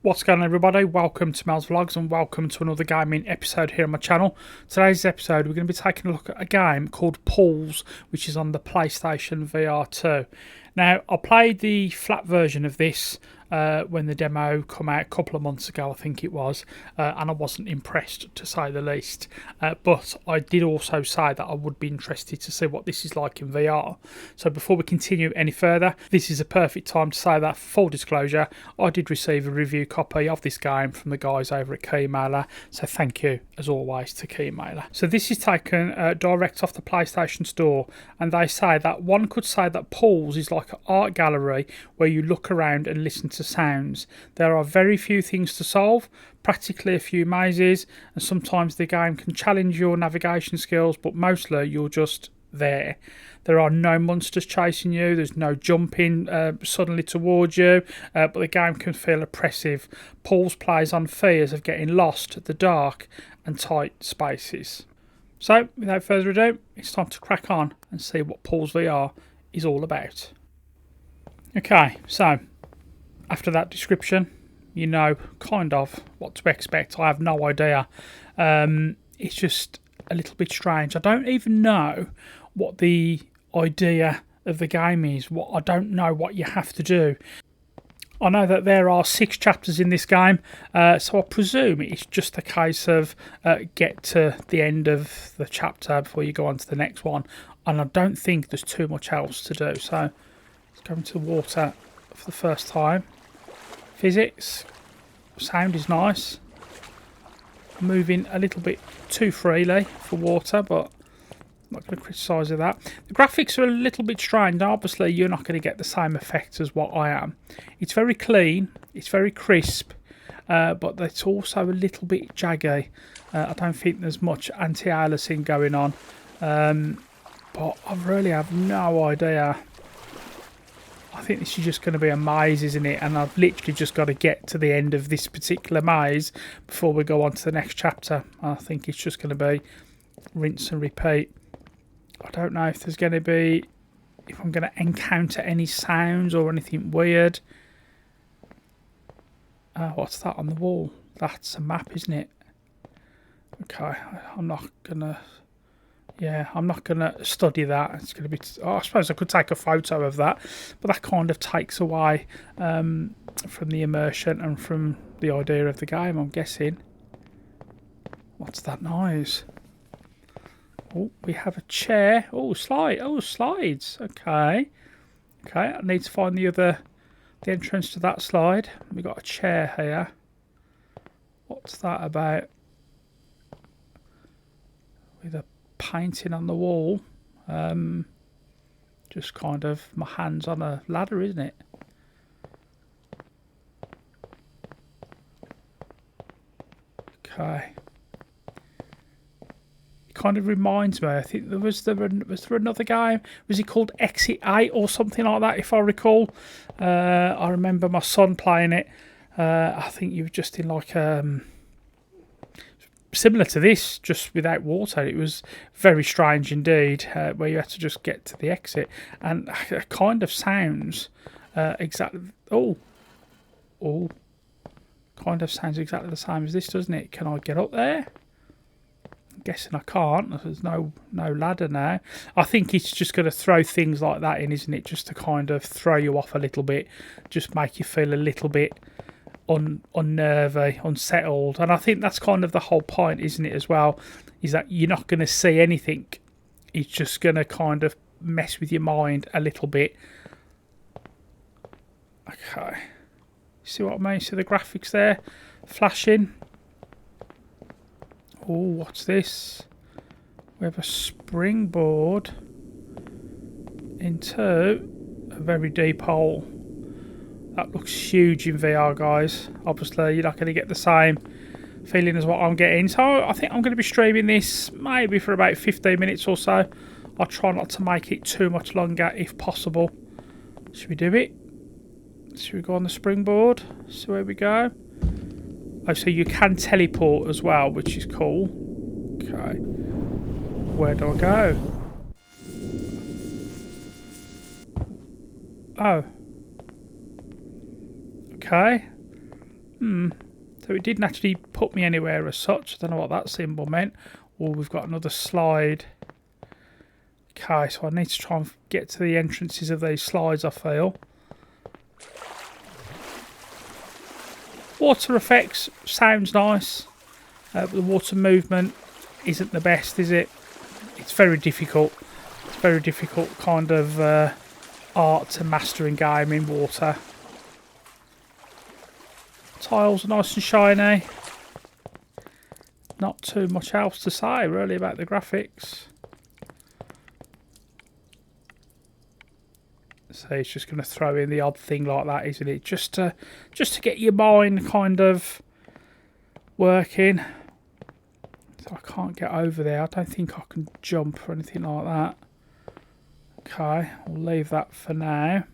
What's going on, everybody? Welcome to Mel's Vlogs and welcome to another gaming episode here on my channel. Today's episode we're going to be taking a look at a game called Pools, which is on the PlayStation VR2. Now, I played the flat version of this when the demo come out a couple of months ago, I think it was, and I wasn't impressed, to say the least. But I did also say that I would be interested to see what this is like in VR. So before we continue any further, this is a perfect time to say that, for full disclosure, I did receive a review copy of this game from the guys over at Keymailer, so thank you as always to Keymailer. So this is taken direct off the PlayStation Store, and they say that one could say that Pools is like an art gallery where you look around and listen to sounds. There are very few things to solve, practically a few mazes, and sometimes the game can challenge your navigation skills, but mostly you're just there. There are no monsters chasing you, there's no jumping suddenly towards you, but the game can feel oppressive. Pools plays on fears of getting lost, the dark and tight spaces. So without further ado, it's time to crack on and see what Pools VR is all about. Okay, so after that description, you know kind of what to expect. I have no idea. It's just a little bit strange. I don't even know what the idea of the game is. I don't know what you have to do. I know that there are 6 chapters in this game, so I presume it's just a case of get to the end of the chapter before you go on to the next one. And I don't think there's too much else to do. So let's go into the water for the first time. Physics, sound is nice. Moving a little bit too freely for water, but I'm not going to criticise of that. The graphics are a little bit strange. Obviously, you're not going to get the same effect as what I am. It's very clean, it's very crisp, but it's also a little bit jaggy. I don't think there's much anti-aliasing going on, but I really have no idea. I think this is just going to be a maze, isn't it? And I've literally just got to get to the end of this particular maze before we go on to the next chapter. I think it's just going to be rinse and repeat. I don't know if there's going to be, if I'm going to encounter any sounds or anything weird. What's that on the wall? That's a map, isn't it? Okay, I'm not going to... Yeah, I'm not going to study that. It's going to be... Oh, I suppose I could take a photo of that, but that kind of takes away from the immersion and from the idea of the game, I'm guessing. What's that noise? Oh, we have a chair. Oh, slide. Oh, slides. Okay. Okay, I need to find the entrance to that slide. We've got a chair here. What's that about? With a painting on the wall. Just kind of my hands on a ladder, isn't it? Okay. It kind of reminds me, I think was there another game? Was it called Exit 8 or something like that, if I recall? I remember my son playing it. I think you were just in like similar to this, just without water. It was very strange indeed, where you had to just get to the exit, and it kind of sounds exactly. Oh, kind of sounds exactly the same as this, doesn't it? Can I get up there? I'm guessing I can't. There's no ladder now. I think it's just going to throw things like that in, isn't it? Just to kind of throw you off a little bit, just make you feel a little bit unnervy, unsettled. And I think that's kind of the whole point, isn't it, as well, is that you're not going to see anything. It's just going to kind of mess with your mind a little bit. Okay, see what I mean? See the graphics there flashing. Oh, what's this? We have a springboard into a very deep hole. That looks huge in VR, guys. Obviously, you're not going to get the same feeling as what I'm getting. So I think I'm going to be streaming this maybe for about 15 minutes or so. I'll try not to make it too much longer if possible. Should we do it? Should we go on the springboard? So where we go? Oh, so you can teleport as well, which is cool. Okay. Where do I go? Oh. Okay. So it didn't actually put me anywhere as such. I don't know what that symbol meant. Oh, we've got another slide. Okay, so I need to try and get to the entrances of these slides, I feel. Water effects sounds nice. But the water movement isn't the best, is it? It's very difficult. It's very difficult kind of art to master in game in water. Tiles are nice and shiny. Not too much else to say really about the graphics. So it's just going to throw in the odd thing like that, isn't it? Just to get your mind kind of working. So I can't get over there. I don't think I can jump or anything like that. Okay, I'll leave that for now.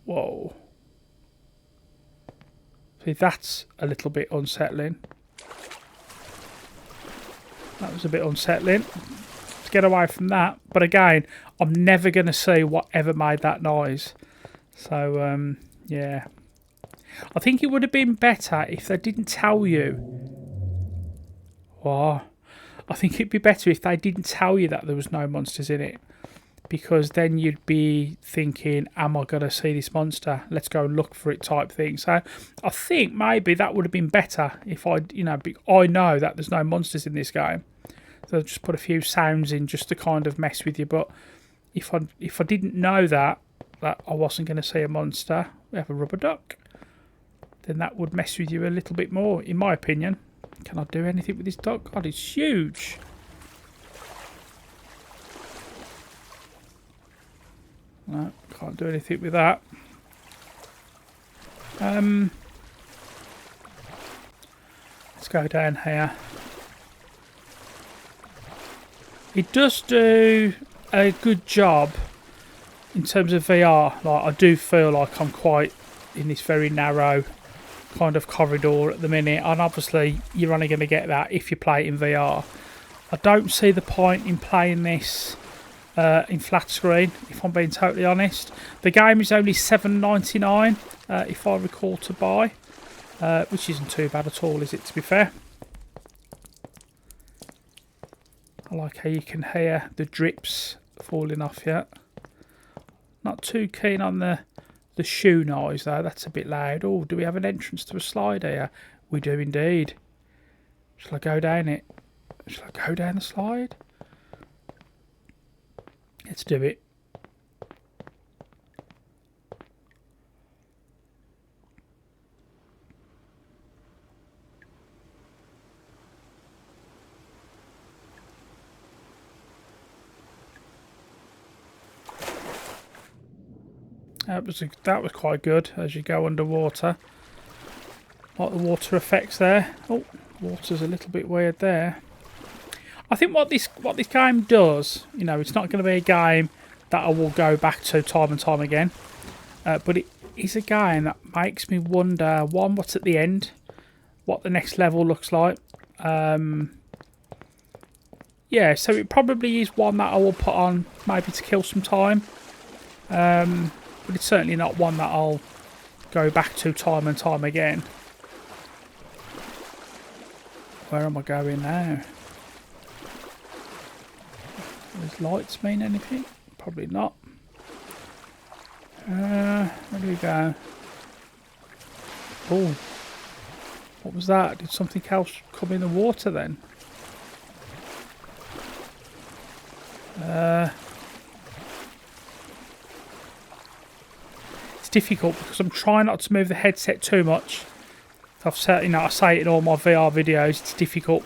Whoa. See, that's a little bit unsettling. That was a bit unsettling. Let's get away from that. But again, I'm never going to see whatever made that noise. So, yeah. I think it would have been better if they didn't tell you. What? I think it'd be better if they didn't tell you that there was no monsters in it. Because then you'd be thinking, am I going to see this monster? Let's go and look for it type thing. So I think maybe that would have been better if I know that there's no monsters in this game. So I'll just put a few sounds in just to kind of mess with you. But if I didn't know that I wasn't going to see a monster, we have a rubber duck, then that would mess with you a little bit more, in my opinion. Can I do anything with this duck? God, it's huge. No, can't do anything with that. Let's go down here. It does do a good job in terms of VR. Like, I do feel like I'm quite in this very narrow kind of corridor at the minute, and obviously you're only going to get that if you play it in VR. I don't see the point in playing this in flat screen, if I'm being totally honest. The game is only $7.99 if I recall to buy, which isn't too bad at all, is it, to be fair? I like how you can hear the drips falling off yet. Not too keen on the shoe noise though, that's a bit loud. Oh, do we have an entrance to a slide here? We do indeed. Shall I go down it? Shall I go down the slide? Let's do it. That was quite good as you go underwater. Like the water effects there. Oh, water's a little bit weird there. I think what this game does, you know, it's not going to be a game that I will go back to time and time again. But it is a game that makes me wonder, one, what's at the end, what the next level looks like. Yeah, so it probably is one that I will put on maybe to kill some time. But it's certainly not one that I'll go back to time and time again. Where am I going now? Does lights mean anything? Probably not. Where do we go? Oh, what was that? Did something else come in the water then? It's difficult because I'm trying not to move the headset too much. I've said, you know, I say it in all my VR videos. It's difficult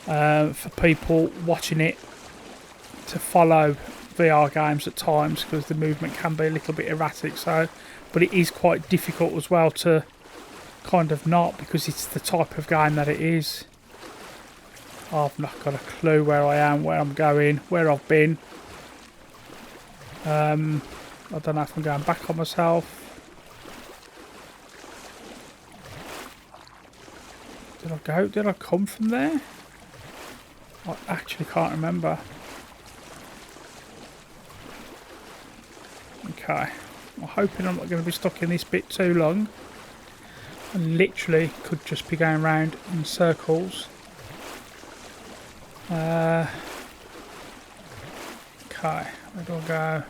for people watching it to follow VR games at times because the movement can be a little bit erratic. So, but it is quite difficult as well to kind of not, because it's the type of game that it is. I've not got a clue where I am, where I'm going, where I've been. I don't know if I'm going back on myself. Did I go? Did I come from there? I actually can't remember. Okay. I'm hoping I'm not going to be stuck in this bit too long. I literally could just be going around in circles. Okay, where do I go?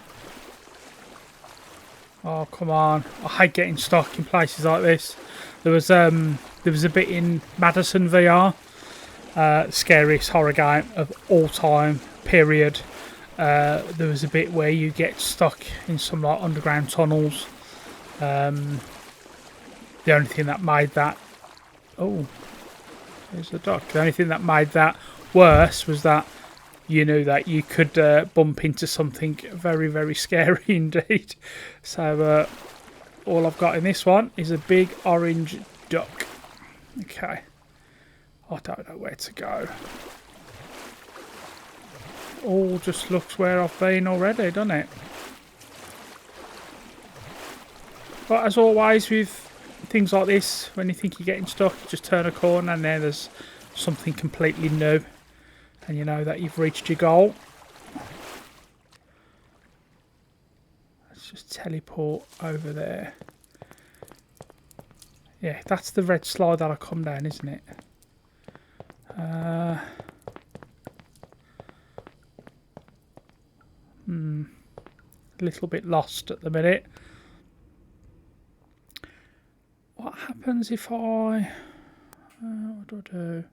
Oh, come on. I hate getting stuck in places like this. There was a bit in Madison VR, scariest horror game of all time, period. There was a bit where you get stuck in some like underground tunnels. The only thing that made that... Oh, there's the duck. The only thing that made that worse was that you knew that you could bump into something very, very scary indeed. So all I've got in this one is a big orange duck. Okay. I don't know where to go. All just looks where I've been already, doesn't it? But as always with things like this, when you think you're getting stuck, you just turn a corner and then there's something completely new. And you know that you've reached your goal. Let's just teleport over there. Yeah, that's the red slide that'll come down, isn't it? A little bit lost at the minute. What happens if I... what do I do?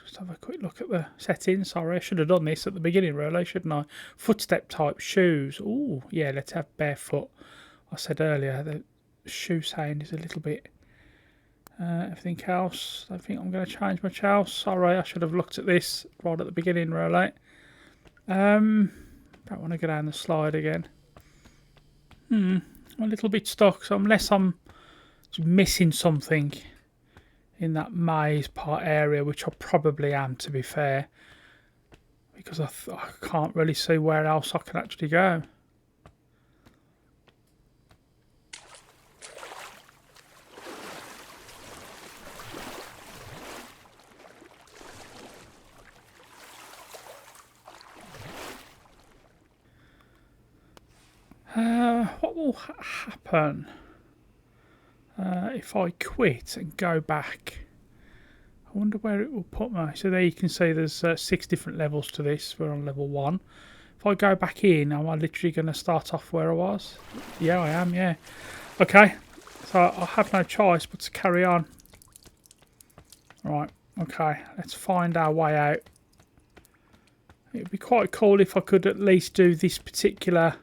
Just have a quick look at the settings. Sorry, I should have done this at the beginning, really, shouldn't I? Footstep type, shoes. Oh, yeah, let's have barefoot. I said earlier the shoe sound is a little bit... everything else, I think I'm going to change much else. Sorry, I should have looked at this right at the beginning, really. Don't want to go down the slide again. I'm a little bit stuck, so unless I'm missing something in that maze part area, which I probably am, to be fair, because I can't really see where else I can actually go. What will happen if I quit and go back? I wonder where it will put me. So there you can see there's 6 different levels to this. We're on level 1. If I go back in, am I literally going to start off where I was? Yeah, I am, yeah. Okay, so I have no choice but to carry on. Right, okay, let's find our way out. It would be quite cool if I could at least do this particular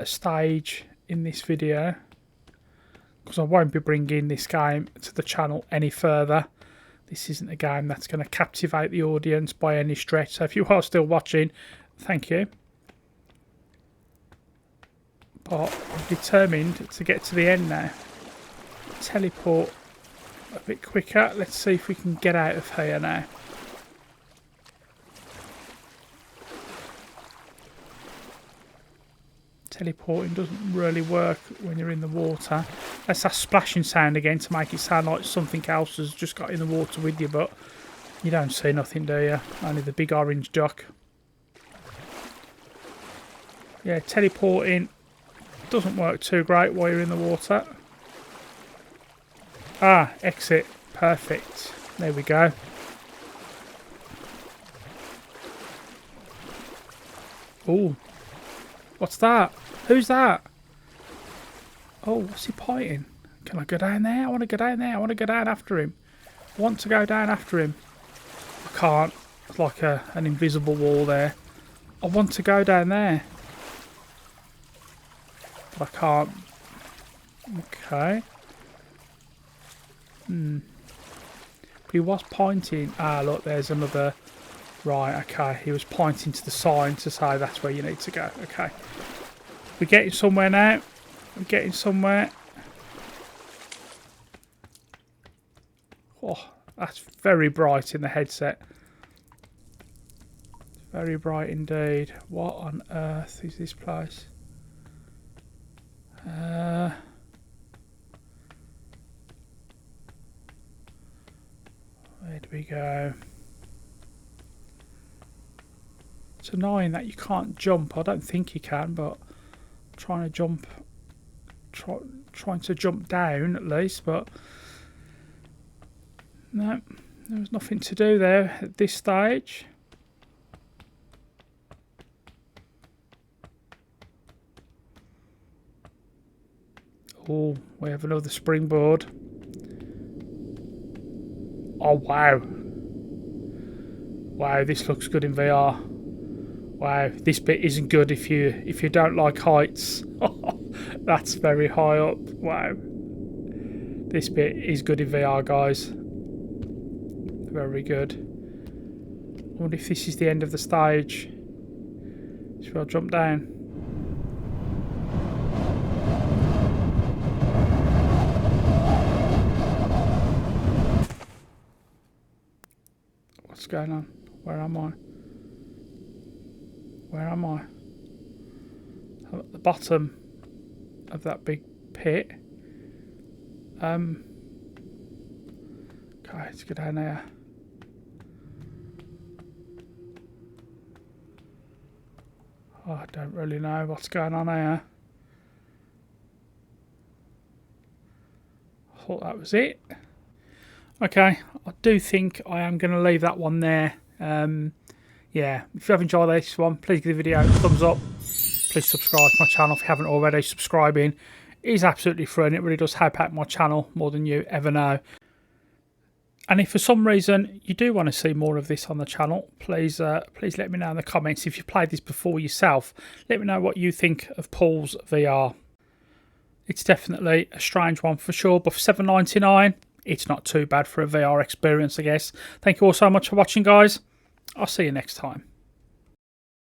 stage in this video, because I won't be bringing this game to the channel any further. This isn't a game that's going to captivate the audience by any stretch, so if you are still watching, thank you. But I'm determined to get to the end now. Teleport a bit quicker. Let's see if we can get out of here now. Teleporting doesn't really work when you're in the water. That's that splashing sound again to make it sound like something else has just got in the water with you, but you don't see nothing, do you? Only the big orange duck. Yeah, teleporting doesn't work too great while you're in the water. Ah, exit. Perfect. There we go. Oh, what's that? Who's that? Oh, what's he pointing? Can I go down there? I want to go down there. I want to go down after him. I want to go down after him. I can't. It's like an invisible wall there. I want to go down there. But I can't. Okay. But he was pointing. Ah, look, there's another... Right, okay. He was pointing to the sign to say that's where you need to go. Okay. We're getting somewhere now. We're getting somewhere. Oh, that's very bright in the headset. Very bright indeed. What on earth is this place? Where do we go? It's annoying that you can't jump. I don't think you can, but I'm trying to jump, trying to jump down at least, but no, there was nothing to do there at this stage. Oh, we have another springboard. Oh wow. Wow, this looks good in VR. Wow, this bit isn't good if you don't like heights. That's very high up. Wow. This bit is good in VR, guys. Very good. I wonder if this is the end of the stage. Should I jump down? What's going on? Where am I? Where am I? I'm at the bottom of that big pit. Okay, let's go down there. Oh, I don't really know what's going on here. I thought that was it. Okay, I do think I am going to leave that one there. Yeah, if you have enjoyed this one, please give the video a thumbs up. Please subscribe to my channel if you haven't already. Subscribing is absolutely free and it really does help out my channel more than you ever know. And if for some reason you do want to see more of this on the channel, please let me know in the comments. If you've played this before yourself, let me know what you think of Pools VR. It's definitely a strange one for sure, but for $7.99, it's not too bad for a VR experience, I guess. Thank you all so much for watching, guys. I'll see you next time.